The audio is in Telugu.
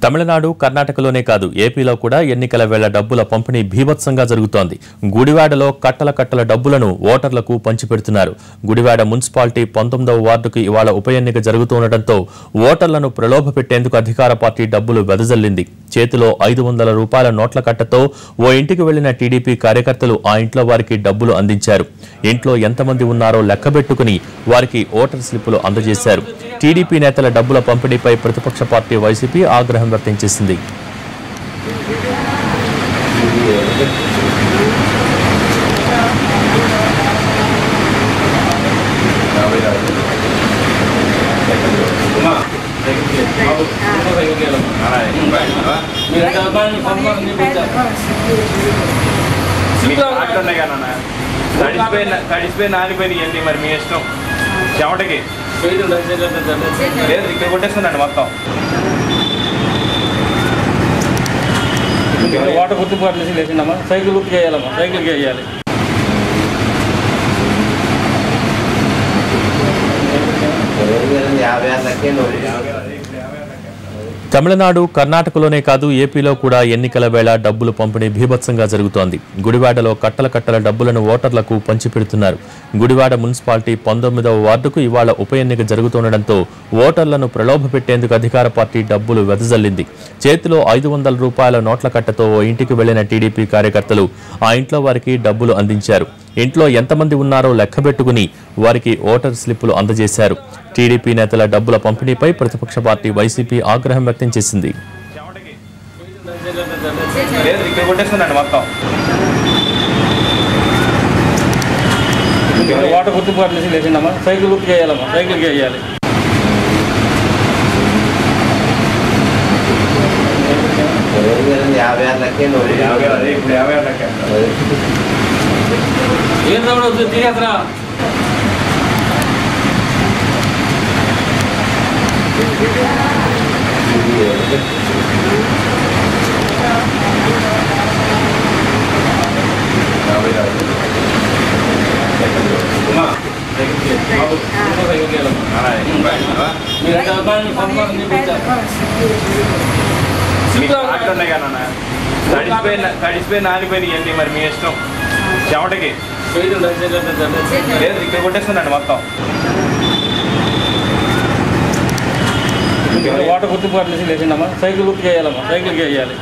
తమిళనాడు, కర్ణాటకలోనే కాదు ఏపీలో కూడా ఎన్నికల వేళ డబ్బుల పంపిణీ భీభత్సంగా జరుగుతోంది. గుడివాడలో కట్టల డబ్బులను ఓటర్లకు పంచిపెడుతున్నారు. గుడివాడ మున్సిపాలిటీ 19వ వార్డుకు ఇవాళ ఉప ఎన్నిక జరుగుతుండటంతో ఓటర్లను ప్రలోభపెట్టేందుకు అధికార పార్టీ డబ్బులు వెదజల్లింది. చేతిలో 500 రూపాయల నోట్ల కట్టతో ఓ ఇంటికి వెళ్లిన టీడీపీ కార్యకర్తలు ఆ ఇంట్లో వారికి డబ్బులు అందించారు. ఇంట్లో ఎంతమంది ఉన్నారో లెక్కబెట్టుకుని వారికి ఓటర్ స్లిప్పులు అందజేశారు. టీడీపీ నేతల డబ్బుల పంపిణీపై ప్రతిపక్ష పార్టీ వైసీపీ ఆగ్రహం వ్యక్తం చేసింది. తడిసిపోయి నానిపోయినాయండి. మరి మీ ఇష్టం. చెమటకి లేదు, ఇక్కడ కొట్టేస్తుందండి మొత్తం. వాటర్ గుర్తుపాటు నుంచి లేచిందమ్మా. సైకిల్ గుర్తుకు వేయాలమ్మా, సైకిల్కి వేయాలి. తమిళనాడు, కర్ణాటకలోనే కాదు ఏపీలో కూడా ఎన్నికల వేళ డబ్బులు పంపిణీ భీభత్సంగా జరుగుతోంది. గుడివాడలో కట్టల డబ్బులను ఓటర్లకు పంచిపెడుతున్నారు. గుడివాడ మున్సిపాలిటీ 19వ వార్డుకు ఇవాళ ఉప ఎన్నిక జరుగుతుండటంతో ఓటర్లను ప్రలోభపెట్టేందుకు అధికార పార్టీ డబ్బులు వెదజల్లింది. చేతిలో 500 రూపాయల నోట్ల కట్టతో ఓ ఇంటికి వెళ్లిన టీడీపీ కార్యకర్తలు ఆ ఇంట్లో వారికి డబ్బులు అందించారు. ఇంట్లో ఎంతమంది ఉన్నారో లెక్కబెట్టుకుని వారికి ఓటర్ స్లిప్పులు అందజేశారు. టీడీపీ నేతల డబ్బుల పంపిణీపై ప్రతిపక్ష పార్టీ వైసీపీ ఆగ్రహం వ్యక్తం చేసింది. వాటర్ గుర్తుపాటు నుంచి లేచిందమ్మా. సైకిల్ గుర్తుకు వేయాలమ్మా, సైకిల్కి వేయాలి. ఏం రావడం తీసేసరా. తడిసిపోయి నానిపోయినాయండి. మరి మీ ఇష్టం. చెమటకి లేదు, ఇక్కడ కొట్టేస్తుందండి మొత్తం. వాటర్ గుర్తుపాటు నుంచి లేచిందమ్మా. సైకిల్ గుర్తుకు వేయాలమ్మా, సైకిల్కి వేయాలి.